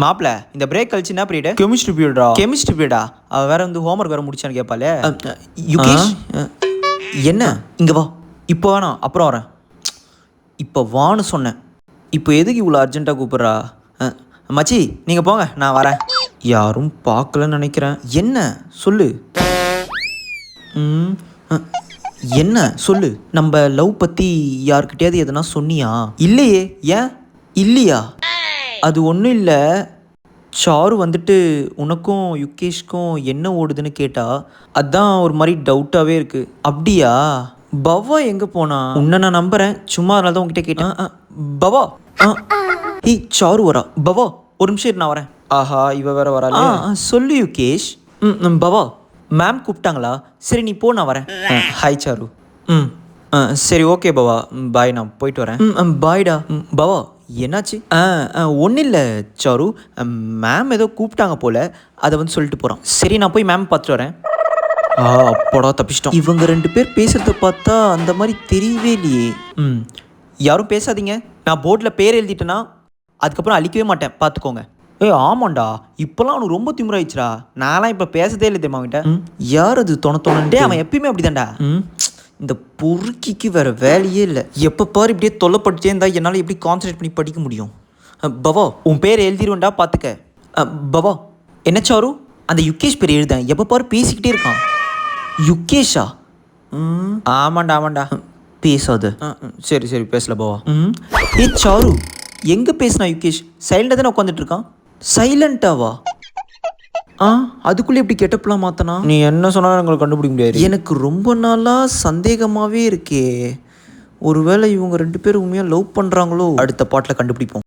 மாப்பிள இந்த பிரேக் கழிச்சு என்ன பீரியட்? கெமிஸ்ட்ரி பீரியடா? கெமிஸ்ட்ரி பீரியடா? அவ வேற வந்து ஹோம்ஒர்க் வேற முடிச்சான்னு கேட்பாளே. யுகேஷ் என்ன இங்கே வா. இப்போ வேணாம், அப்புறம் வரேன். இப்போ வான்னு சொன்னேன். இப்போ எதுக்கு இவ்வளோ அர்ஜென்ட்டாக கூப்பிட்றா? மச்சி நீங்கள் போங்க, நான் வரேன். யாரும் பார்க்கலன்னு நினைக்கிறேன். என்ன சொல்லு. என்ன சொல்லு. நம்ம லவ் பற்றி யார்கிட்டயாவது எதனா சொன்னியா? இல்லையே. ஏன் இல்லையா? அது ஒன்றும் இல்லை. சாரு வந்துட்டு உனக்கும் யுகேஷ்க்கும் என்ன ஓடுதுன்னு கேட்டா, அதான் ஒரு மாதிரி டவுட்டாகவே இருக்கு. அப்படியா? பவா எங்கே போனா? உன்னை நான் நம்புகிறேன், சும்மா அதனால தான் உங்ககிட்ட கேட்டேன். பவா சாரு வரா. பவா ஒரு நிமிஷம் இரு, நான் வரேன். ஆஹா, இவ வேற வரா. சொல்லு யுகேஷ். பவா மேம் கூப்பிட்டாங்களா? சரி நீ போ, நான் வரேன். ஹாய் சாரு. சரி ஓகே பவா, பாய், நான் போயிட்டு வரேன். பாய்டா. பவா என்னாச்சு? ஒன்றும் இல்லை சாரு, மேம் ஏதோ கூப்பிட்டாங்க போல், அதை வந்து சொல்லிட்டு போகிறான். சரி நான் போய் மேம் பார்த்துட்டு வரேன். அப்போடா தப்பிச்சிட்டோம். இவங்க 2 பேர் பேசுகிறத பார்த்தா அந்த மாதிரி தெரியவே இல்லையே. யாரும் பேசாதீங்க, நான் போர்டில் பேர் எழுதிட்டேன்னா அதுக்கப்புறம் அழிக்கவே மாட்டேன், பார்த்துக்கோங்க. ஆமாண்டா, இப்போலாம் அவனுக்கு ரொம்ப திமுறாயிடுச்சுடா. நான்லாம் இப்போ பேசதே இல்லை தெரியுமா அவன்கிட்ட. யார் அது தோணத்தோணே? அவன் எப்பயுமே அப்படிதான்டா. இந்த பொறுக்கிக்கு வேறு வேலையே இல்லை. எப்போ பாரு இப்படியே தொல்லைப்பட்டுட்டே இருந்தால் என்னால் எப்படி கான்சன்ட்ரேட் பண்ணி படிக்க முடியும்? பவா உன் பேர் எழுதிடுவேன்டா, பார்த்துக்க. பவா என்ன சாரு, அந்த யுகேஷ் பேர் எழுதேன், எப்போ பாரு பேசிக்கிட்டே இருக்கான். யுகேஷா? ஆமாண்டா பேசாது. சரி சரி பேசல பவா. சாரு எங்கே பேசினா யுகேஷ்? சைலண்டாக தானே உட்காந்துட்டு இருக்கான். சைலண்டாவா? அதுக்குள்ளே இப்படி கெட்டப்லாம் மாத்தனா? நீ என்ன சொன்னாலும் எங்களை கண்டுபிடிக்க முடியாது. எனக்கு ரொம்ப நாளாக சந்தேகமாகவே இருக்கே, ஒருவேளை இவங்க 2 பேரும் உண்மையாக லவ் பண்ணுறாங்களோ? அடுத்த பாட்டில் கண்டுபிடிப்போம்.